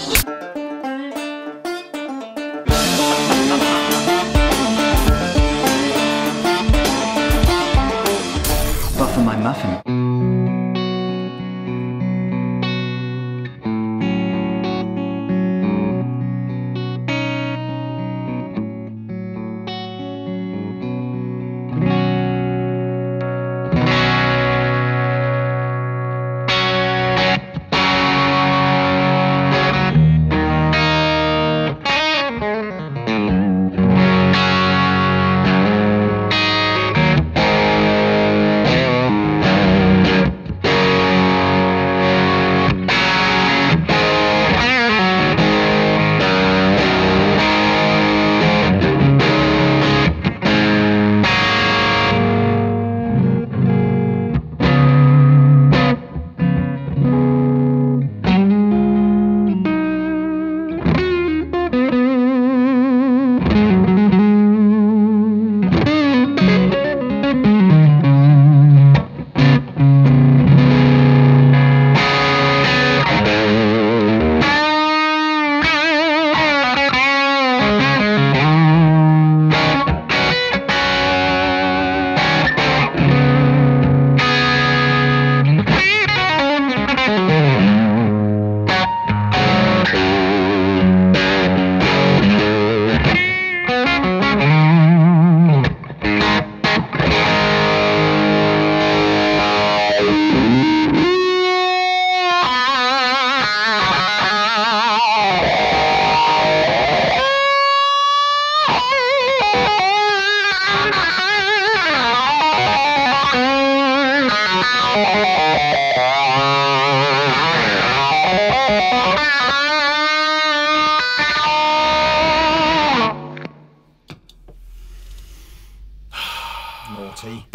But for my muffin.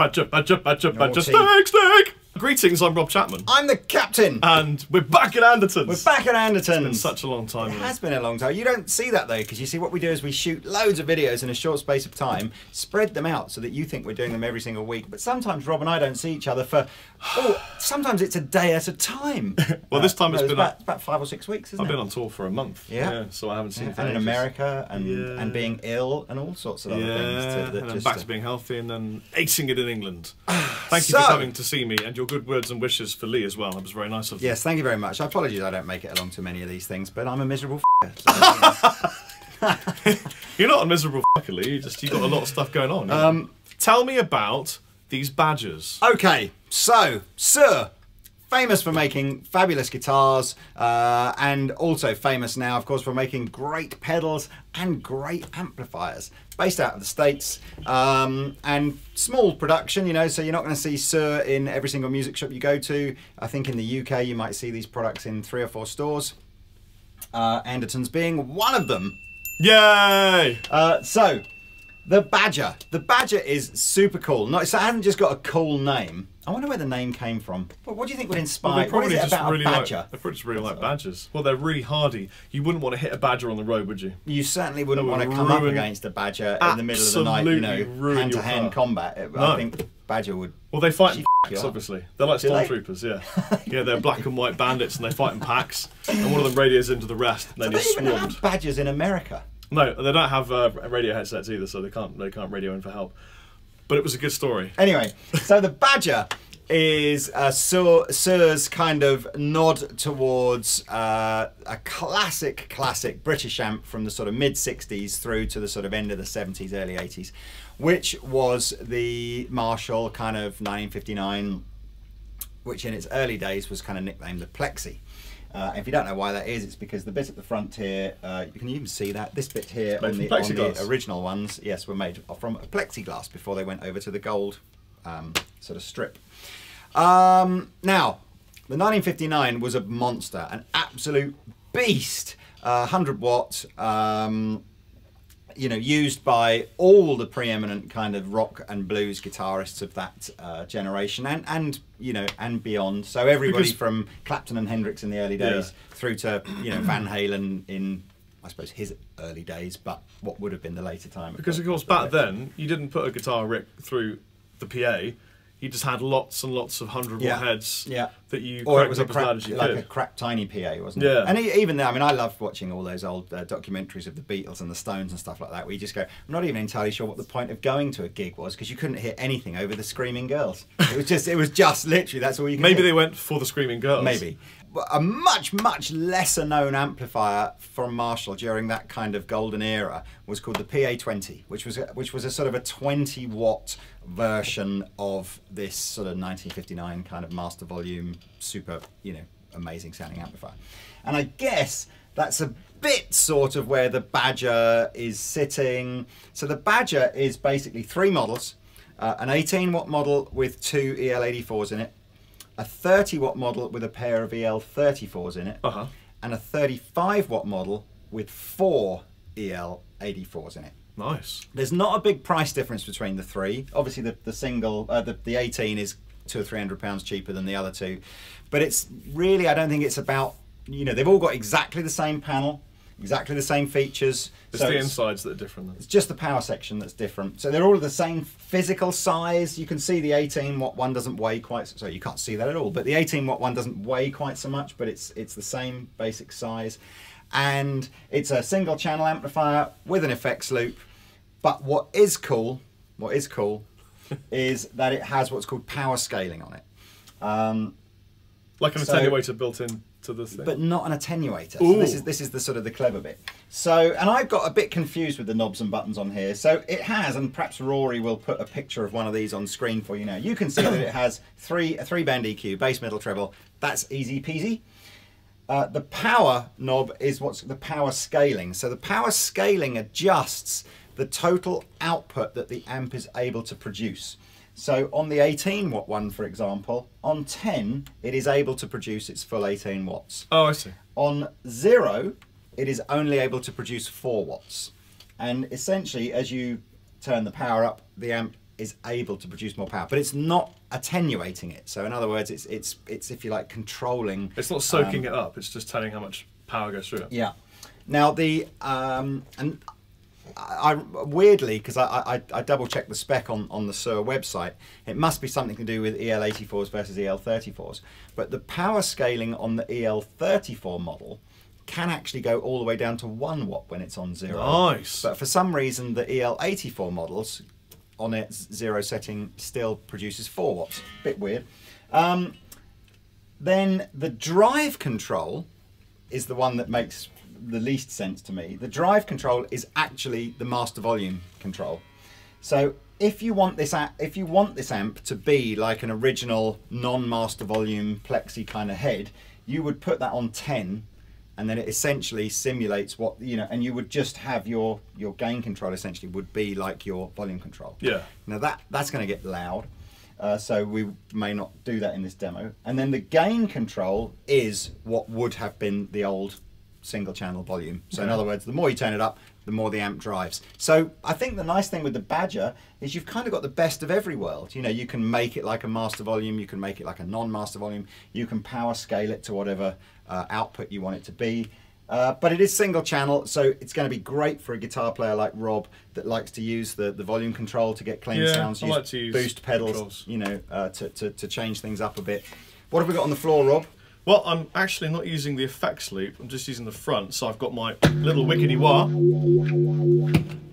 Badger, steak! Greetings, I'm Rob Chapman. I'm the captain. And we're back at Andertons. We're back at Andertons. It's been such a long time. It has been a long time. You don't see that though, because you see what we do is we shoot loads of videos in a short space of time, spread them out so that you think we're doing them every single week. But sometimes Rob and I don't see each other for, sometimes it's a day at a time. Well, this time it's been about 5 or 6 weeks, isn't it? I've been on tour for a month. Yeah. So I haven't seen it for and in ages. America and being ill and all sorts of other things. And then back to being healthy and then acing it in England. Thank you for coming to see me and your good words and wishes for Lee as well. That was very nice of you. Yes, thank you very much. Apologies I don't make it along to many of these things, but I'm a miserable f***er. You're not a miserable f***er, Lee. You've got a lot of stuff going on. Tell me about these badgers. Okay, so Suhr, famous for making fabulous guitars, and also famous now, of course, for making great pedals and great amplifiers. Based out of the States, and small production, you know, so you're not going to see Suhr in every single music shop you go to. I think in the UK you might see these products in 3 or 4 stores. Andertons being one of them. Yay! So, the Badger. The Badger is super cool. It hasn't just got a cool name. I wonder where the name came from. But what do you think would inspire? Well, they probably what is it about really a badger? They probably just really like badgers. Well, they're really hardy. You wouldn't want to hit a badger on the road, would you? You certainly wouldn't want to come up against a badger in the middle of the night, you know, hand-to-hand combat. No. I think badger would. Well, they fight in packs, obviously. They're like stormtroopers, yeah. Yeah, they're black and white bandits, and they fight in packs. And one of them radios into the rest, and then he's Do they even swarmed. have badgers in America? No, they don't have radio headsets either, so they can't radio in for help. But it was a good story. Anyway, so the Badger is Suhr's kind of nod towards a classic British amp from the sort of mid-60s through to the sort of end of the 70s, early 80s, which was the Marshall kind of 1959, which in its early days was kind of nicknamed the Plexi. If you don't know why that is, it's because the bit at the front here, you can even see that this bit here on the original ones, yes, were made from plexiglass before they went over to the gold sort of strip. Now, the 1959 was a monster, an absolute beast, 100 watt, you know, used by all the preeminent kind of rock and blues guitarists of that generation, and you know, and beyond. So everybody from Clapton and Hendrix in the early days through to, you know, Van Halen in, I suppose, his early days, but what would have been the later time. Because of course back then you didn't put a guitar rick through the PA. you just had lots and lots of 100-watt heads that you or it was cranked up as loud as you like could. a crap tiny PA, wasn't it? Yeah. And even then, I mean, I loved watching all those old documentaries of the Beatles and the Stones and stuff like that, where you just go, I'm not even entirely sure what the point of going to a gig was, because you couldn't hear anything over the screaming girls. It was just literally, that's all you could Maybe hear. they went for the screaming girls. Maybe. A much, much lesser known amplifier from Marshall during that kind of golden era was called the PA20, which was a sort of a 20-watt version of this sort of 1959 kind of master volume, super, you know, amazing sounding amplifier. And I guess that's a bit sort of where the Badger is sitting. So the Badger is basically 3 models, an 18-watt model with 2 EL84s in it, a 30-watt model with a pair of EL34s in it, and a 35-watt model with 4 EL84s in it. Nice. There's not a big price difference between the 3. Obviously, the single, the 18 is £200 or £300 cheaper than the other 2, but it's really, I don't think it's about, you know, they've all got exactly the same panel, exactly the same features. It's the insides that are different then. It's just the power section that's different. So they're all the same physical size. You can see the 18-watt one doesn't weigh quite, so you can't see that at all, but the 18-watt one doesn't weigh quite so much, but it's the same basic size. And it's a single channel amplifier with an effects loop. But what is cool is that it has what's called power scaling on it. Like an attenuator built in to this thing. But not an attenuator. So this is the sort of the clever bit. So, and I've got a bit confused with the knobs and buttons on here. So it has, and perhaps Rory will put a picture of one of these on screen for you now. You can see that it has a 3-band EQ, bass, middle, treble. That's easy peasy. The power knob is what's the power scaling. So the power scaling adjusts the total output that the amp is able to produce. So on the 18-watt one, for example, on 10, it is able to produce its full 18 watts. Oh, I see. On 0, it is only able to produce 4 watts. And essentially, as you turn the power up, the amp is able to produce more power, but it's not attenuating it. So in other words, it's if you like, controlling. It's not soaking it up, it's just telling how much power goes through it. Yeah. Now the, and I weirdly, because I double checked the spec on the Suhr website, it must be something to do with EL84s versus EL34s, but the power scaling on the EL34 model can actually go all the way down to 1 watt when it's on 0. Nice. But for some reason the EL84 models on its 0 setting still produces 4 watts. Bit weird. Then the drive control is the one that makes the least sense to me. The drive control is actually the master volume control. So if you want this amp to be like an original non-master volume plexi kind of head, you would put that on 10, and then it essentially simulates what, you know, and you would just have your gain control essentially would be like your volume control. Yeah. Now that's going to get loud, so we may not do that in this demo. And then the gain control is what would have been the old single channel volume. So in other words, the more you turn it up, the more the amp drives. So I think the nice thing with the Badger is you've kind of got the best of every world. You know, you can make it like a master volume, you can make it like a non-master volume, you can power scale it to whatever output you want it to be. But it is single channel, so it's going to be great for a guitar player like Rob that likes to use the volume control to get clean sounds, I like to use boost pedals, controls. you know, to change things up a bit. What have we got on the floor, Rob? Well, I'm actually not using the effects loop, I'm just using the front. So I've got my little wickety wah,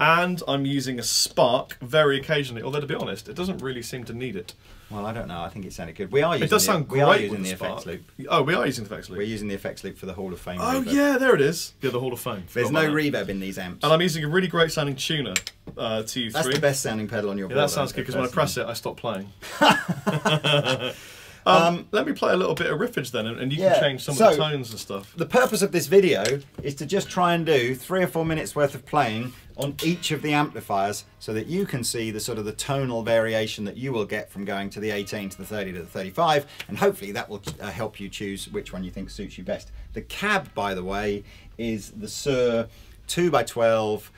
and I'm using a spark very occasionally, although to be honest, it doesn't really seem to need it. Well, I don't know, I think it sounded good. We are using It does sound great. We are using with the spark. effects loop. Oh, we are using the effects loop. We're using the effects loop for the Hall of Fame. Oh reverb. yeah, there it is. Yeah, the Hall of Fame. There's Forgot no about reverb in these amps. And I'm using a really great sounding tuner, T3. That's the best sounding pedal on your board. Yeah, that sounds good because when I press it, I stop playing. Let me play a little bit of riffage then, and you can change some of the tones and stuff. The purpose of this video is to just try and do 3 or 4 minutes worth of playing on each of the amplifiers so that you can see the sort of the tonal variation that you will get from going to the 18 to the 30 to the 35, and hopefully that will help you choose which one you think suits you best. The cab, by the way, is the Suhr 2x12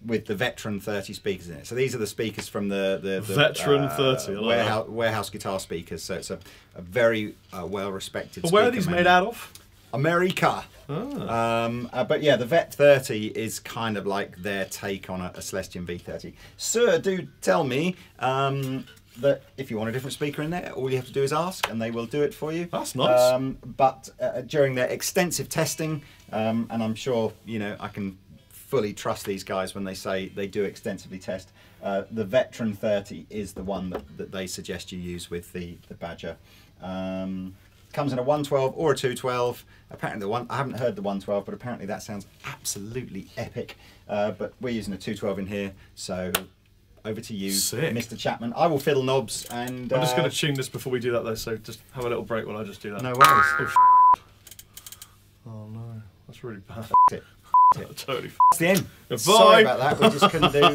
with the Veteran 30 speakers in it. So these are the speakers from the Veteran 30, I like warehouse guitar speakers. So it's a very well respected. But where are these made out of? America. But yeah, the Vet 30 is kind of like their take on a Celestion V30. Suhr, do tell me that if you want a different speaker in there, all you have to do is ask and they will do it for you. That's nice. But during their extensive testing, and I'm sure, you know, I can fully trust these guys when they say they do extensively test, the Veteran 30 is the one that they suggest you use with the Badger. Comes in a 112 or a 212. Apparently I haven't heard the 112, but apparently that sounds absolutely epic. But we're using a 212 in here, so over to you, Sick. Mr. Chapman. I will fiddle knobs and... I'm just going to tune this before we do that though, so just have a little break while I just do that. No worries. Oh no, that's really bad. It. Totally That's the end. Goodbye. Sorry about that, we just couldn't do it.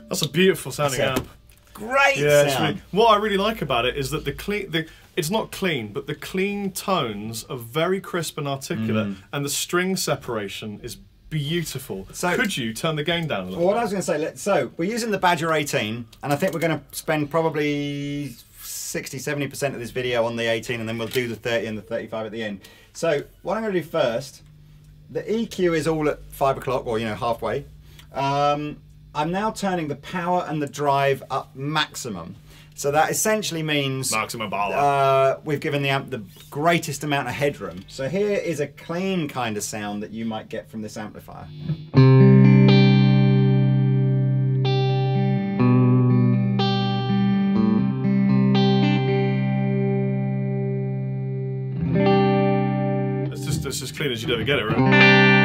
That's a beautiful sounding amp. Great sound. What I really like about it is that it's not clean, but the clean tones are very crisp and articulate, and the string separation is beautiful. So, could you turn the gain down a little? Well, what I was going to say, so we're using the Badger 18, and I think we're going to spend probably 60–70% of this video on the 18, and then we'll do the 30 and the 35 at the end. So what I'm going to do first, the EQ is all at 5 o'clock, or, you know, halfway. I'm now turning the power and the drive up maximum. So that essentially means maximum power. We've given the amp the greatest amount of headroom. So here is a clean kind of sound that you might get from this amplifier. It's as clean as you'd ever get it, right?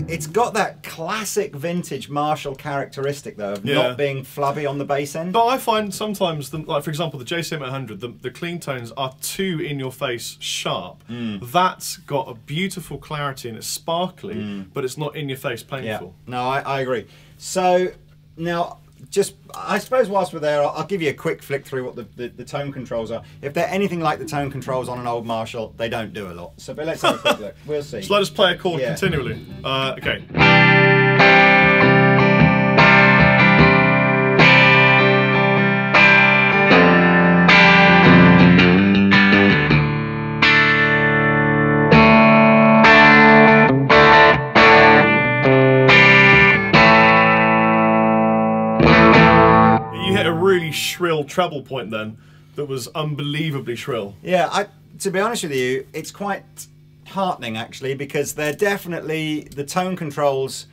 It's got that classic vintage Marshall characteristic though of not being flubby on the bass end. But I find sometimes, like for example, the JCM 800, the clean tones are too in your face sharp. That's got a beautiful clarity and it's sparkly, but it's not in your face painful. Yeah. No, I agree. So now, just I suppose whilst we're there, I'll give you a quick flick through what the tone controls are. If they're anything like the tone controls on an old Marshall, they don't do a lot. So, but let's have a quick look. We'll see. So let us play a chord continually. Okay. Really shrill treble point then that was unbelievably shrill. Yeah, to be honest with you, it's quite heartening actually, because they're definitely, the tone controls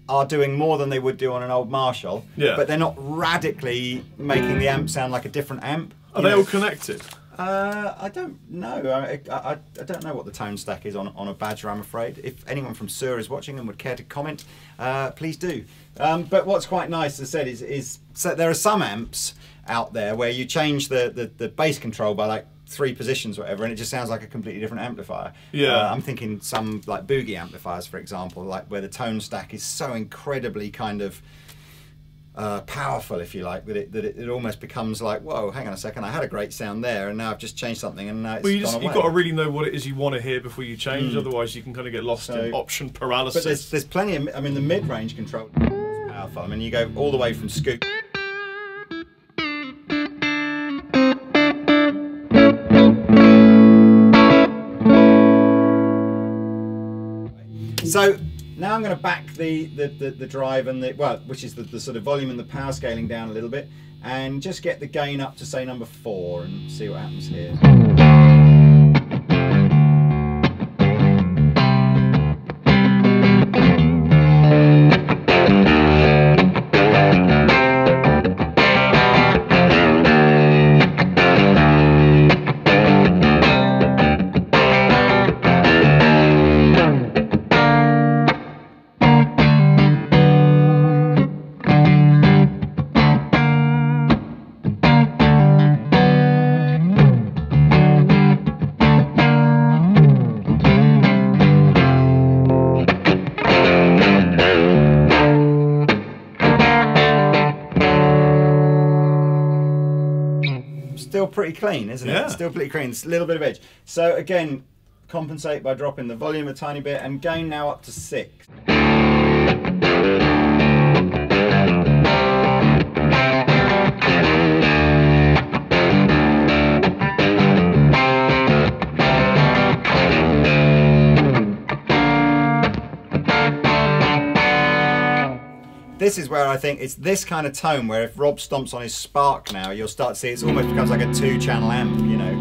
are doing more than they would do on an old Marshall, but they're not radically making the amp sound like a different amp. Are they all connected? I don't know. I don't know what the tone stack is on a Badger, I'm afraid. If anyone from Suhr is watching and would care to comment, please do. But what's quite nice, as I said, is so there are some amps out there where you change the bass control by like 3 positions or whatever, and it just sounds like a completely different amplifier. Yeah. I'm thinking some like boogie amplifiers, for example, like where the tone stack is so incredibly kind of, powerful, if you like, that it almost becomes like, whoa, hang on a second, I had a great sound there, and now I've just changed something, and now it's gone away. You've got to really know what it is you want to hear before you change, otherwise you can kind of get lost in option paralysis. But there's plenty of, I mean, the mid-range control is powerful. I mean, you go all the way from scoop. So now I'm going to back the drive and which is the sort of volume and the power scaling down a little bit, and just get the gain up to say number 4 and see what happens here. Still pretty clean, isn't it? Still pretty clean. It's a little bit of edge. So again, compensate by dropping the volume a tiny bit, and gain now up to 6. This is where I think it's this kind of tone where if Rob stomps on his Spark now, you'll start to see it almost becomes like a 2-channel amp, you know.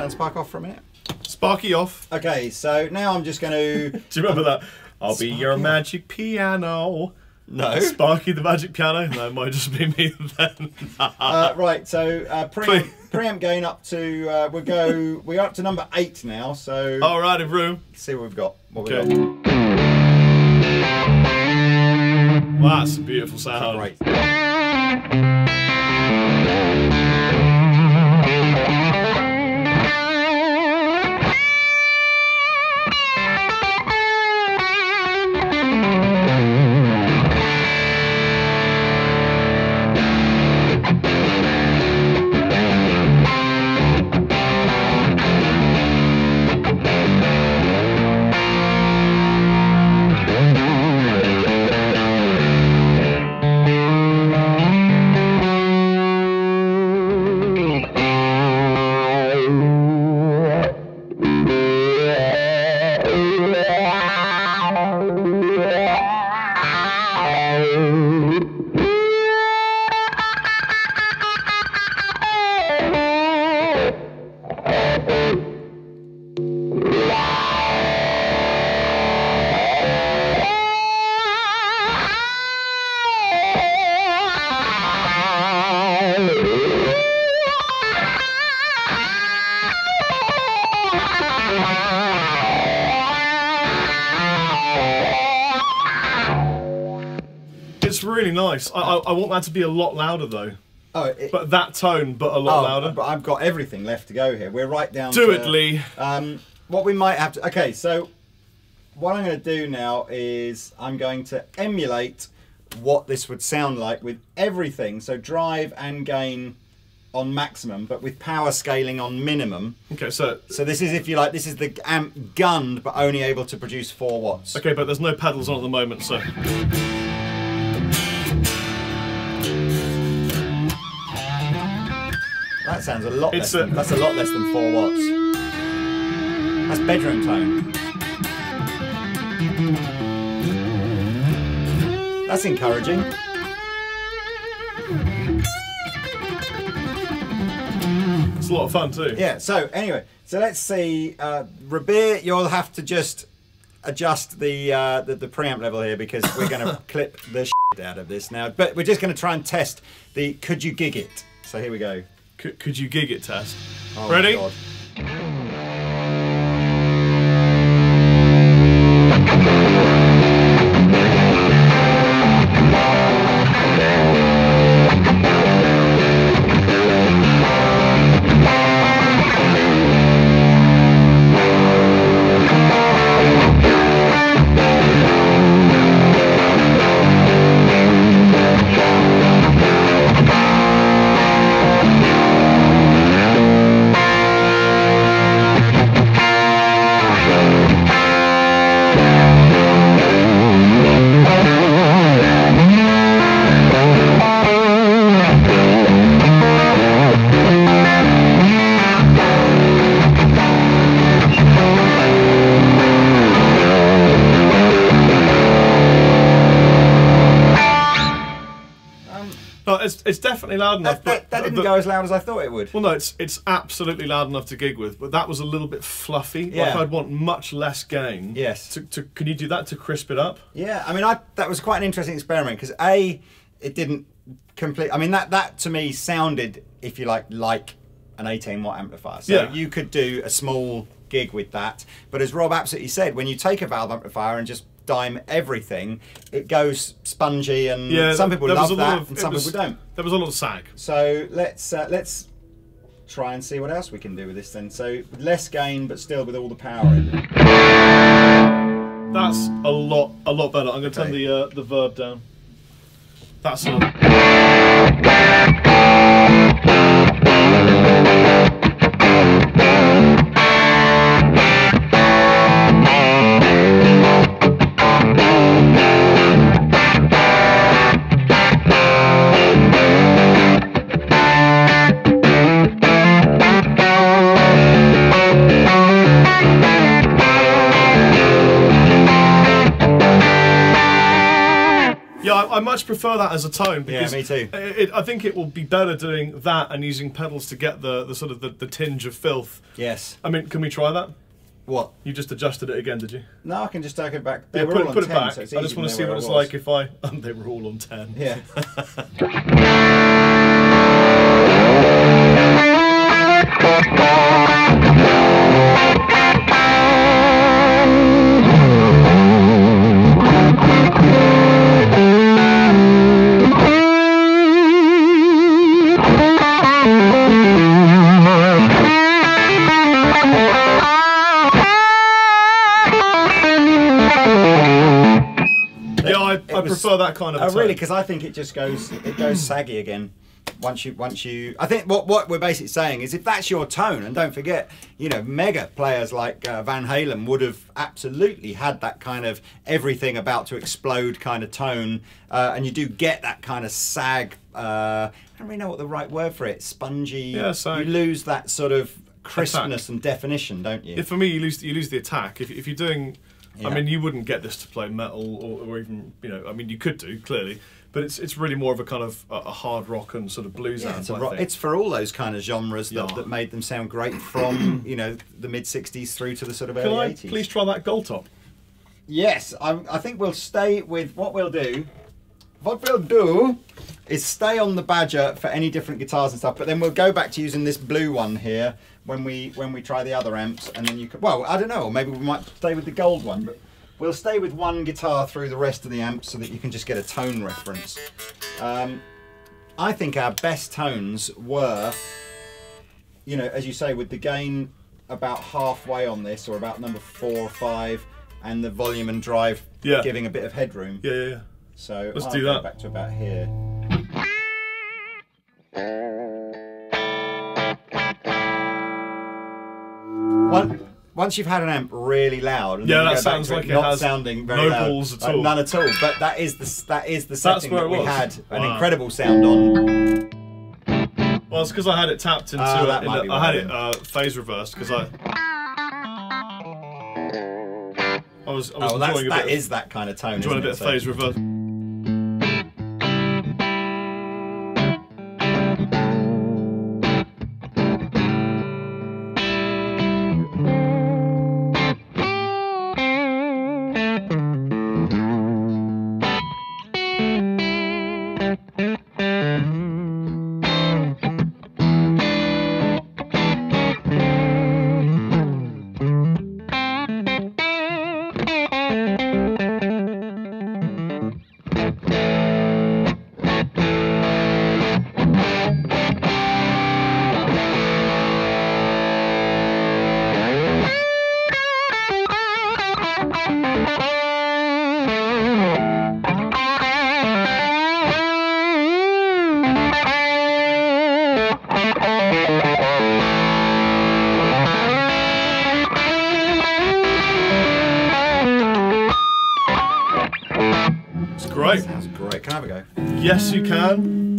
Spark off for a minute. Sparky off. Okay, so now I'm just going to... Do you remember that? I'll be your magic piano. No. Sparky the magic piano? That might just be me then. Right, so preamp gain up to... we're up to number 8 now, so... Alright, in room. Let's see what we've got. Okay. Wow, that's a beautiful sound. Great. It's really nice. I want that to be a lot louder though. Oh, but that tone, but a lot louder. But I've got everything left to go here. We're right down to... Do it, Lee. What we might have to... Okay, so what I'm going to do now is I'm going to emulate what this would sound like with everything. So drive and gain on maximum, but with power scaling on minimum. Okay, so this is, if you like, this is the amp gunned, but only able to produce 4 watts. Okay, but there's no pedals on at the moment, so... That sounds a lot less than, that's a lot less than 4 watts. That's bedroom tone. That's encouraging. It's a lot of fun too. Yeah, so anyway, so let's see. Rabir, you'll have to just adjust the preamp level here because we're going to clip the out of this now, but we're just going to try and test the could you gig it. So here we go. Could you gig it test? Oh, ready? My God. It's definitely loud enough. That didn't go as loud as I thought it would. Well, no, it's absolutely loud enough to gig with, but that was a little bit fluffy. Yeah. Like I'd want much less gain. Yes. Can you do that to crisp it up? Yeah, I mean, that was quite an interesting experiment because it didn't complete. I mean, that to me sounded, if you like an 18-watt amplifier. So yeah. You could do a small gig with that, but as Rob absolutely said, when you take a valve amplifier and just dime everything, it goes spongy, and yeah, some people love that, and some people don't. There was a lot of sag. So let's try and see what else we can do with this then. So less gain, but still with all the power in it. That's a lot better. I'm going to turn the verb down. That's I much prefer that as a tone because me too. I think it will be better doing that and using pedals to get the sort of the tinge of filth. Yes. I mean, can we try that? What? You just adjusted it again, did you? No, I can just take it back. Yeah, put it back. So I just want to see what it's like if I... they were all on 10. Yeah. I prefer that kind of a tone. Really, because I think it just goes saggy again. Once you, I think what we're basically saying is if that's your tone, and don't forget, mega players like Van Halen would have absolutely had that kind of everything about to explode kind of tone, and you do get that kind of sag. I don't really know what the right word for it. Spongy. Yeah, sag. You lose that sort of crispness attack and definition, don't you? Yeah, for me, you lose the attack. If you're doing, yeah. I mean, you wouldn't get this to play metal or even I mean, you could do clearly. But it's really more of a kind of a hard rock and sort of blues amp. It's for all those kind of genres that made them sound great from the mid '60s through to the sort of early '80s. Please try that gold top? Yes, I think we'll stay with what we'll do. What we'll do is stay on the Badger for any different guitars and stuff, but then we'll go back to using this blue one here when we try the other amps, and then you could. Well, I don't know, or maybe we might stay with the gold one, but. We'll stay with one guitar through the rest of the amps so that you can just get a tone reference. I think our best tones were, as you say, with the gain about halfway on this, or about number 4 or 5, and the volume and drive giving a bit of headroom. Yeah. So let's I'll do go that. Back to about here. Once you've had an amp really loud, and that sounds like it not has sounding very no loud, balls at all. None at all. But that is the setting where that it we was. had an incredible sound on. Well, it's because I had it tapped into. I had it phase reversed because I was enjoying a bit. That is that kind of tone. Enjoying a bit of phase reverse. Great. Sounds great. Can I have a go? Yes, you can.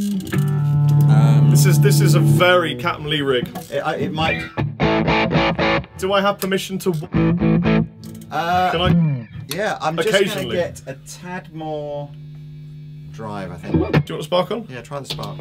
This is a very Captain Lee rig. It might. Do I have permission to? Can I? Yeah, I'm just going to get a tad more drive, I think. Do you want the spark on? Yeah, try the spark.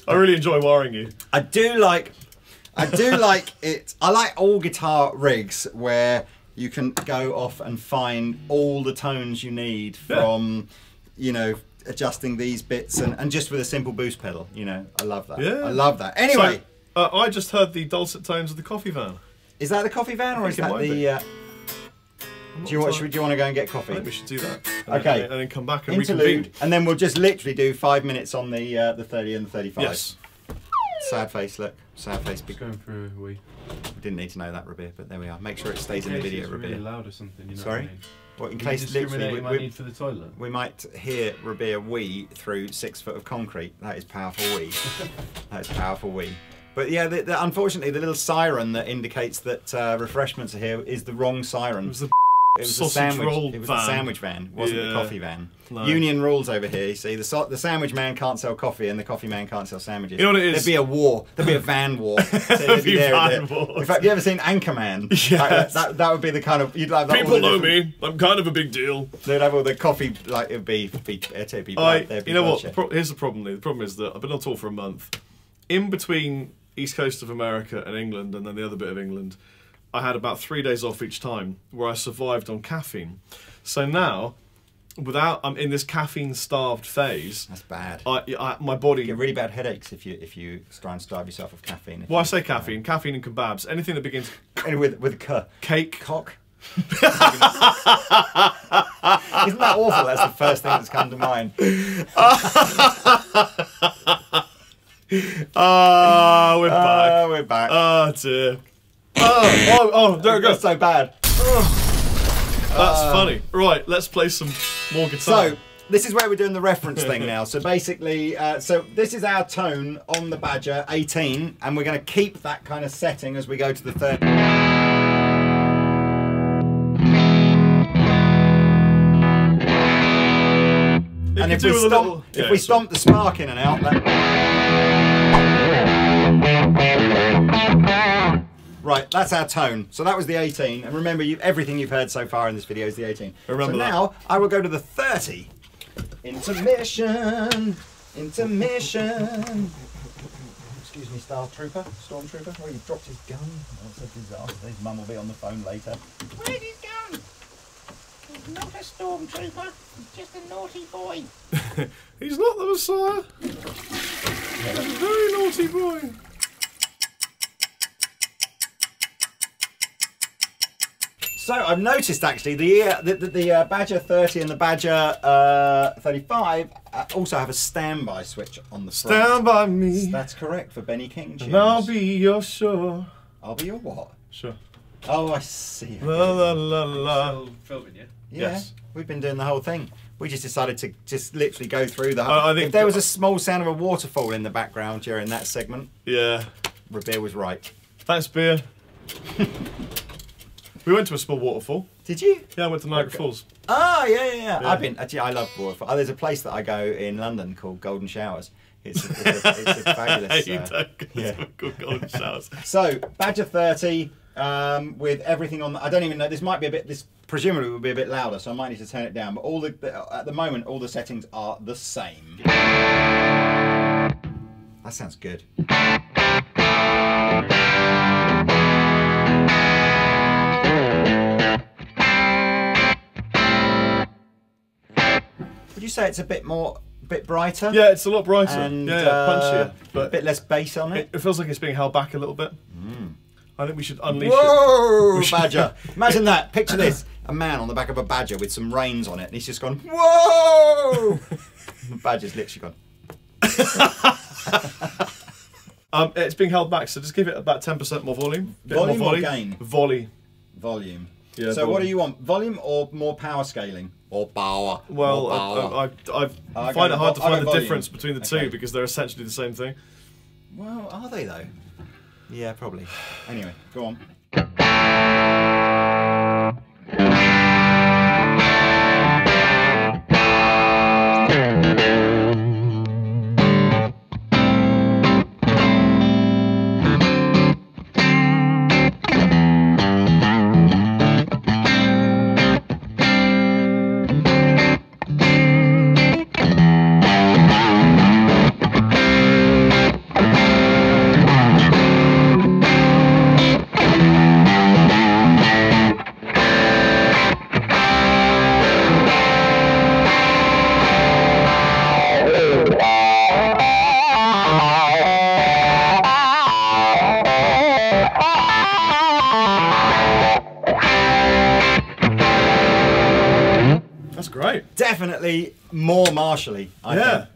I really enjoy wiring you. I do like it. I like all guitar rigs where you can go off and find all the tones you need from, you know, adjusting these bits and just with a simple boost pedal. You know, I love that. Yeah. I love that. Anyway, so, I just heard the dulcet tones of the coffee van. Is that the coffee van or is that the? Do you want to go and get coffee? I think we should do that. Okay. And then come back and Interlude, reconvene. and then we'll just literally do 5 minutes on the 30 and the 35. Yes. Sad face, look. Sad face. It's going through a wee. We didn't need to know that, Rabir, but there we are. Make sure it stays in the video, it's Rabir. really loud or something. You know Sorry? What I mean? Well, in Can case you discriminate literally my need for the toilet. we might hear Rabir wee through 6 foot of concrete. That is powerful wee. That is powerful wee. But yeah, unfortunately, the little siren that indicates that refreshments are here is the wrong siren. It was the It was sausage roll It was van. the sandwich van, wasn't the coffee van. No. Union rules over here. You see, the sandwich man can't sell coffee, and the coffee man can't sell sandwiches. You know what it is? There'd be a war. There'd be a van war. So There'd be van wars. In fact, have you ever seen Anchorman? Yes. That would be the kind of you'd like. People know me. I'm kind of a big deal. They'd have all the coffee. Like it'd be you know what? Here's the problem. The problem is that I've been on tour for a month. In between East Coast of America and England, and then the other bit of England, I had about 3 days off each time where I survived on caffeine. So now, I'm in this caffeine-starved phase. That's bad. My body. You get really bad headaches if you try and starve yourself of caffeine. Well, I say caffeine and kebabs. Anything that begins with a cake, cock. Isn't that awful? That's the first thing that's come to mind. We're back. We're back. Oh dear. Oh, there it goes. That's so bad. That's funny. Right, let's play some more guitar. So, this is where we're doing the reference thing now. So basically, so this is our tone on the Badger 18, and we're going to keep that kind of setting as we go to the 30. And if we stomp the spark in and out, right, that's our tone. So that was the 18, and remember, everything you've heard so far in this video is the 18. Remember so that. Now I will go to the 30. Intermission. Excuse me, Stormtrooper. Oh, you've dropped his gun. Oh, it's a disaster. His mum will be on the phone later. Where's his gun? He's not a stormtrooper. He's just a naughty boy. He's not the Messiah. He's a very naughty boy. So I've noticed actually the Badger 30 and the Badger 35 also have a standby switch on the front. Stand by me. That's correct for Benny King tunes. And I'll be your shore. I'll be your what? Sure. Oh, I see. La la la la. Still filming, yeah? Yeah, Yes. we've been doing the whole thing. We just decided to just literally go through the whole... I think if there was a small sound of a waterfall in the background during that segment, Yeah. Rabir was right. Thanks, beer. We went to a small waterfall. Did you? Yeah, I went to Niagara Falls. Oh, yeah. I've been... Actually, I love waterfall. Oh, there's a place that I go in London called Golden Showers. It's a fabulous. You don't get yeah. good golden showers. So Badger 30 with everything on. I don't even know. This might be a bit. This presumably will be a bit louder, so I might need to turn it down. But at the moment, all the settings are the same. That sounds good. Would you say it's a bit brighter? Yeah, it's a lot brighter. And, punchier. But a bit less bass on it. It feels like it's being held back a little bit. I think we should unleash Whoa, it. badger! Imagine that. Picture this: a man on the back of a badger with some reins on it, and he's just gone. Whoa! The badger's literally gone. It's being held back, so just give it about 10% more volume. Volume more or gain? Volume. Yeah. So volume. what do you want? Volume or more power scaling? Or power? Well, more power. I find it hard to find the volume. difference between the two because they're essentially the same thing. Well, are they though? Yeah, probably. Anyway, go on. Definitely more martially. I think.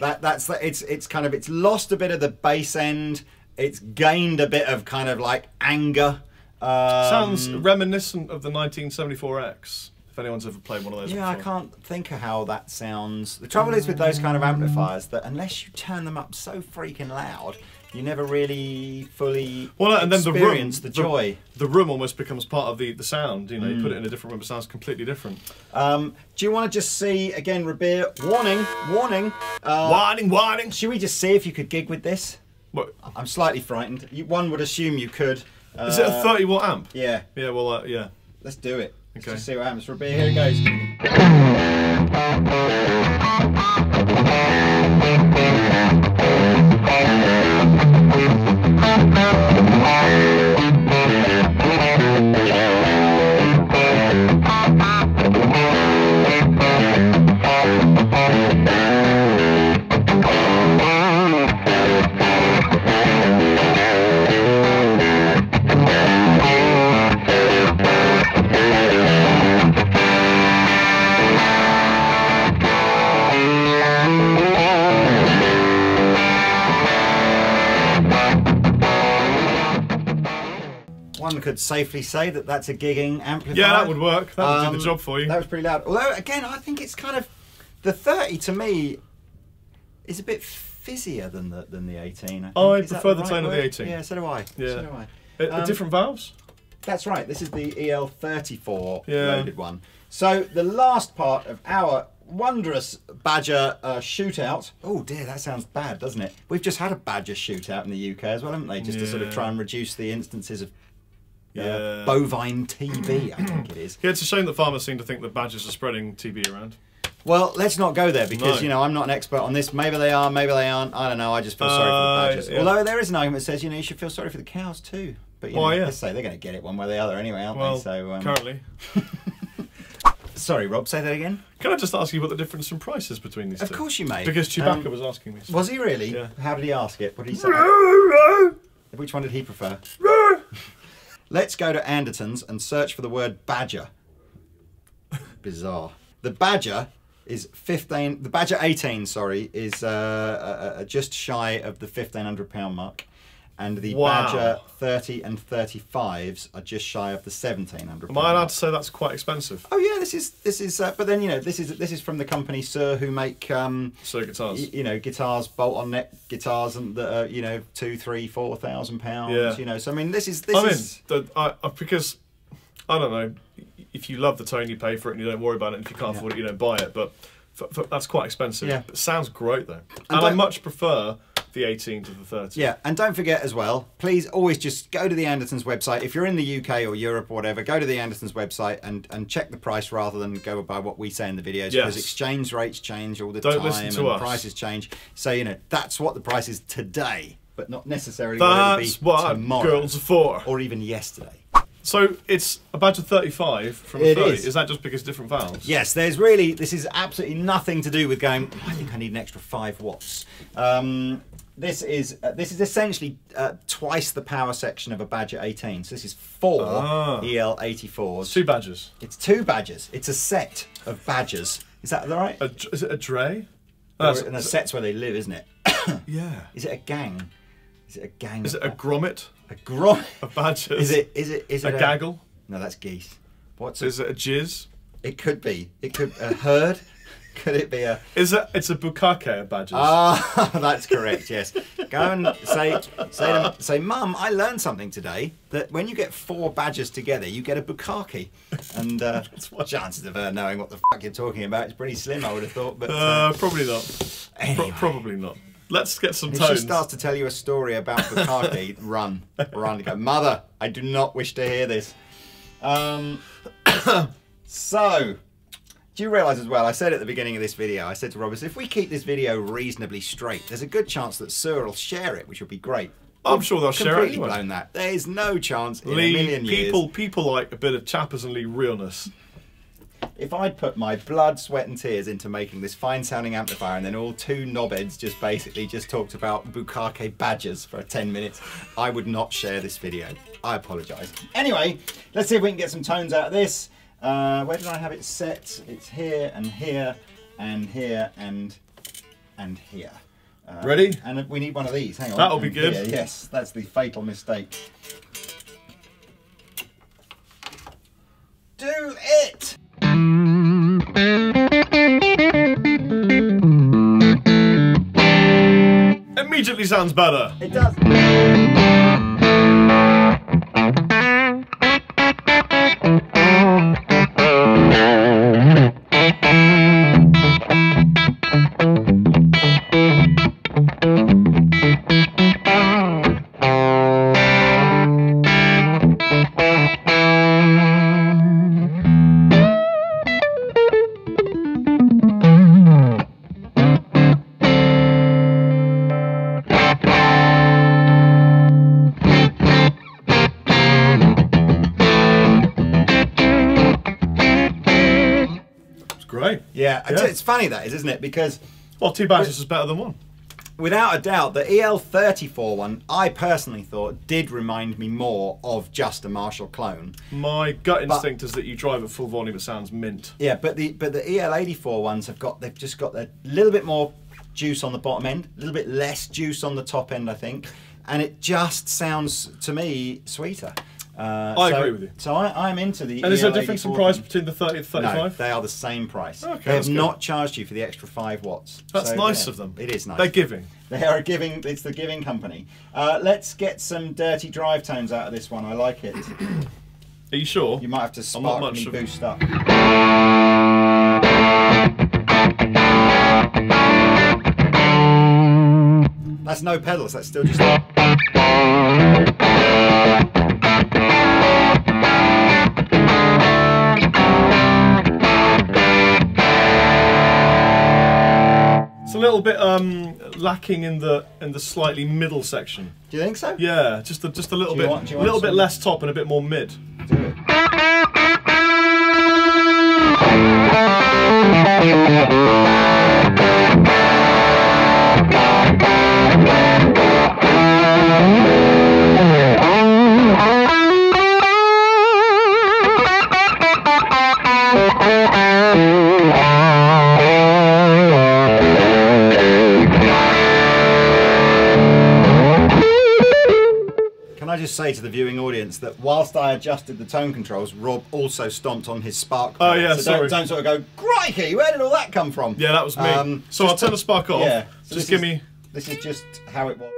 It's lost a bit of the bass end. It's gained a bit of kind of like anger. Sounds reminiscent of the 1974X. If anyone's ever played one of those. Yeah, before. I can't think of how that sounds. The trouble is with those kind of amplifiers that unless you turn them up so freaking loud, you never really fully experience the joy. The room almost becomes part of the sound. You know, you put it in a different room, it sounds completely different. Do you want to just see again, Rabir? Warning! Warning! Should we just see if you could gig with this? What? I'm slightly frightened. One would assume you could. Is it a 30 watt amp? Yeah. Yeah. Well, yeah. Let's do it. Let's Okay. just see what happens. Rabir, here it goes. One could safely say that that's a gigging amplifier. Yeah, that would work. That would do the job for you. That was pretty loud. Although, again, I think it's kind of... The 30, to me, is a bit fizzier than the 18. I Is that prefer the right tone of the word? 18. Yeah, so do I. Yeah. So do I. Different valves? That's right. This is the EL34 Yeah. loaded one. So the last part of our wondrous Badger shootout. Oh dear, that sounds bad, doesn't it? We've just had a Badger shootout in the UK as well, haven't they? Just to sort of try and reduce the instances of bovine TB, I think it is. Yeah, it's a shame that farmers seem to think that badgers are spreading TB around. Well, let's not go there because, you know, I'm not an expert on this. Maybe they are, maybe they aren't. I don't know. I just feel sorry for the badgers. Yeah. Although there is an argument that says, you know, you should feel sorry for the cows too. But, you know, let's say they're going to get it one way or the other anyway, aren't they? So, currently. Sorry, Rob, say that again? Can I just ask you what the difference in price is between these two? Of course you may. Because Chewbacca was asking me. Was he really? Yeah. How did he ask it? What did he say? Which one did he prefer? Let's go to Andertons and search for the word badger. Bizarre. The badger is 15. The badger 18, sorry, is just shy of the £1,500 mark, and the badger 30 and 35s are just shy of the £1,700. Am I allowed to say that's quite expensive? Oh yeah, this is. But then, you know, this is from the company Suhr, who make Suhr guitars. You know, guitars, bolt-on neck guitars, and that are, you know, £2,000–4,000. Yeah. You know, so I mean, because I don't know, if you love the tone, you pay for it, and you don't worry about it. And if you can't afford it, you don't buy it. But that's quite expensive. Yeah. But it sounds great though, and I much prefer the 18 to the 30. Yeah, and don't forget as well, please always just go to the Andertons website. If you're in the UK or Europe or whatever, go to the Andertons website and check the price rather than go by what we say in the videos. Yes. Because exchange rates change all the Don't time listen to and us. prices change. So, you know, that's what the price is today, but not necessarily what it'll That's be what tomorrow. girls are for. Or even yesterday. So it's a badge of 35 from It 30. is. Is that just because different valves? Yes, this is absolutely nothing to do with going, I think I need an extra 5 watts. This is essentially twice the power section of a Badger 18. So this is 4 EL84s. 2 badges. It's 2 Badgers. It's a set of Badgers. Is that right? Is it a dray? And a set's where they live, isn't it? Yeah. Is it a gang? Is it a gang? Is it a grommet a grommet? of badges? Is it a gaggle? No, that's geese. Is it a jizz? It could be. It could a herd. Could it be a? It's a bukake of badges. Ah, that's correct. Yes. Go and say, Mum, I learned something today. That when you get 4 badgers together, you get a bukkake. And chances of her knowing what the fuck you're talking about is pretty slim, I would have thought. But probably not. Anyway. Probably not. Let's get some if tones. she starts to tell you a story about bukkake, run and go, Mother, I do not wish to hear this. So. Do you realise as well, I said at the beginning of this video, I said to Roberts, if we keep this video reasonably straight, there's a good chance that Suhr will share it, which would be great. I'm sure they'll share it Completely anyway. blown that. There's no chance in Lee, a million years. people like a bit of Chappers and Lee realness. If I'd put my blood, sweat and tears into making this fine-sounding amplifier and then all 2 knobheads just basically just talked about bukkake badgers for 10 minutes, I would not share this video. I apologise. Anyway, let's see if we can get some tones out of this. Where did I have it set? It's here and here and here and here. Ready? And we need one of these. Hang on. That'll be And good. here. Yes, that's the fatal mistake. Do it! Immediately sounds better. It does. Great. Yeah, it's funny that is, isn't it? Because Well, 2 badges is better than 1. without a doubt, the EL34 one, I personally thought did remind me more of just a Marshall clone. My gut instinct is that you drive at full volume, it sounds mint. Yeah, but the EL84 ones they've just got a little bit more juice on the bottom end, a little bit less juice on the top end, I think, and it just sounds to me sweeter. I agree with you. So I'm into the. And is there a EL84 difference in price thing. between the 30 and the 35? No, they are the same price. Okay, they have that's good. not charged you for the extra 5 watts. That's So, nice yeah, of them. It is nice. They're giving. They are giving. It's the giving company. Let's get some dirty drive tones out of this one. I like it. Are you sure? You might have to I'm not spark much me of- boost up. That's no pedals. That's still just. It's a little bit lacking in the slightly middle section. Do you think so? Yeah, just a little Do you bit, want a little bit some- less top and a bit more mid. Do it. Can I just say to the viewing audience that whilst I adjusted the tone controls, Rob also stomped on his spark. Oh, pedal. yeah, so sorry. Don't sort of go, crikey, where did all that come from? Yeah, that was me. So I'll turn the spark off. Yeah. So Just this give me. This is just how it was.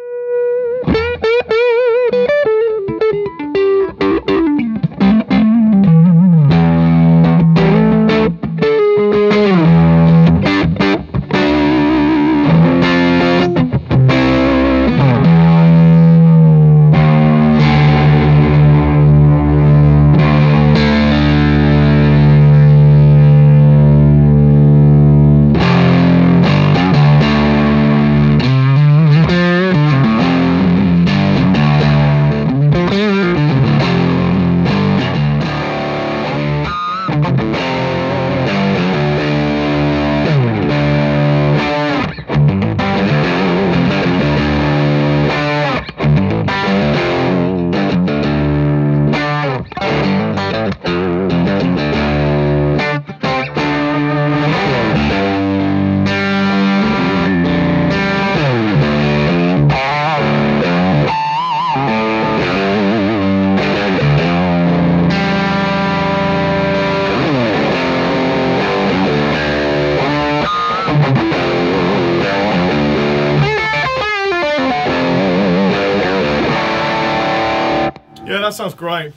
Yeah, that sounds great.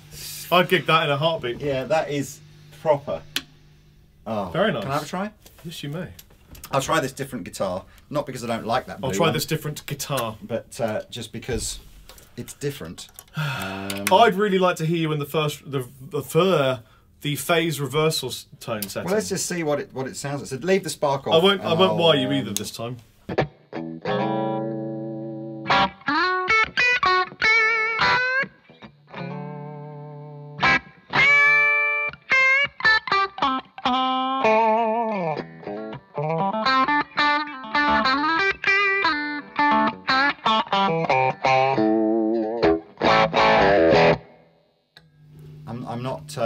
I'd gig that in a heartbeat. Yeah, that is proper. Oh, very nice. Can I have a try? Yes, you may. I'll try this different guitar, not because I don't like that blue I'll try one, this different guitar. but just because it's different. I'd really like to hear you in the phase reversal tone setting. Well, let's just see what it sounds like. So leave the spark off. I won't wire you either this time. I'm not.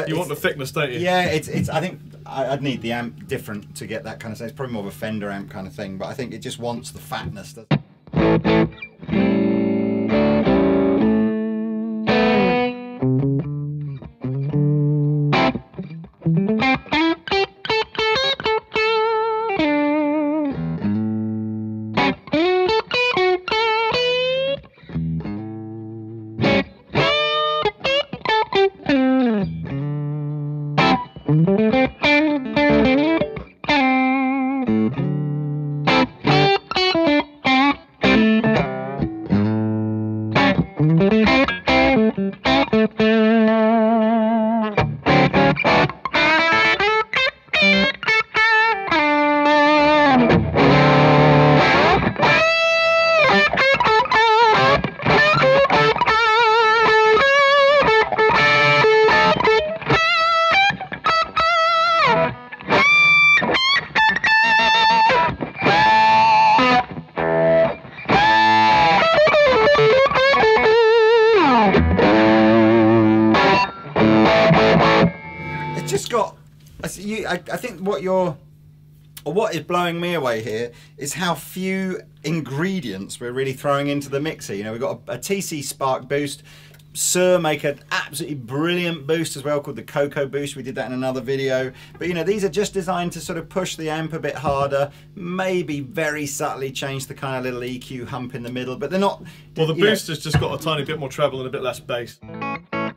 You want the thickness, don't you? Yeah, it's. I think I'd need the amp different to get that kind of sound. It's probably more of a Fender amp kind of thing, but I think it just wants the fatness. I think what is blowing me away here is how few ingredients we're really throwing into the mixer. You know, we've got a TC Spark boost. Suhr make an absolutely brilliant boost as well called the Coco boost. We did that in another video. But you know, these are just designed to sort of push the amp a bit harder, maybe very subtly change the kind of little EQ hump in the middle, but they're not. Well, the boost has just got a tiny bit more treble and a bit less bass.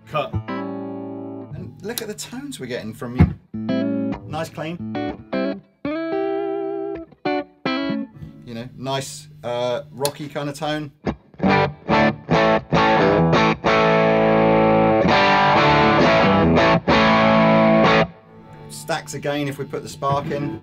Cut. And look at the tones we're getting from you. Nice clean. You know, nice rocky kind of tone. Stacks again if we put the spark in.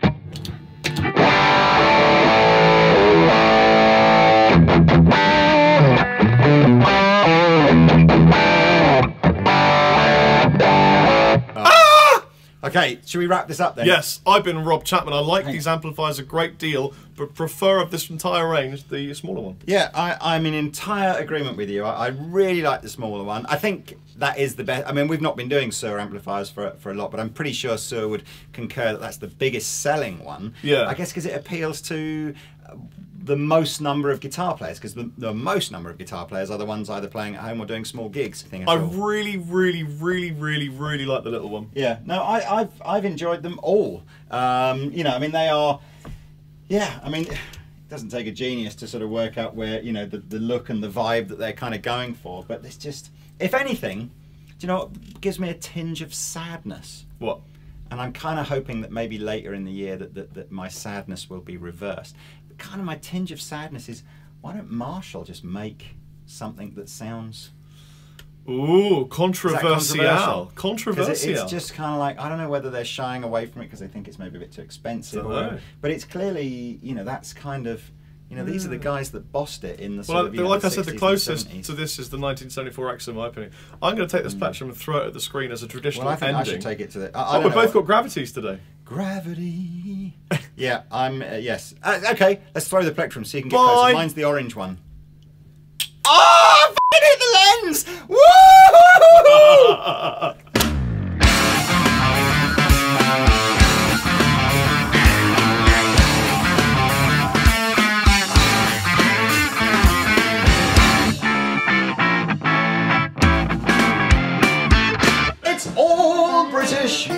Okay, should we wrap this up then? Yes, I've been Rob Chapman. I like these amplifiers a great deal, but prefer of this entire range the smaller one. Yeah, I'm in entire agreement with you. I really like the smaller one. I think that is the best. I mean, we've not been doing Suhr amplifiers for a lot, but I'm pretty sure Suhr would concur that that's the biggest selling one. Yeah. I guess because it appeals to the most number of guitar players, because the most number of guitar players are the ones either playing at home or doing small gigs. I really like the little one. Yeah, no, I've enjoyed them all. You know, I mean, they are. Yeah, I mean, it doesn't take a genius to sort of work out where, you know, the look and the vibe that they're kind of going for. But it's just, if anything, do you know what gives me a tinge of sadness? What? And I'm kind of hoping that maybe later in the year that my sadness will be reversed. But kind of my tinge of sadness is, why don't Marshall just make something that sounds... Ooh, controversial. It's just kind of like, I don't know whether they're shying away from it because they think it's maybe a bit too expensive. But it's clearly, you know, that's kind of, you know, these are the guys that bossed it in the sort of, you know, like the I said, the 60s closest and 70s. to this is the 1974 X, in my opinion. I'm going to take this plectrum and throw it at the screen as a traditional Well, I think ending. I should take it to the... We've both got gravities today. Gravity. Yeah, I'm... yes. Okay, let's throw the plectrum so you can get Bye. closer. Mine's the orange one. Oh, I f***ing hit the lens! Woo! It's all British.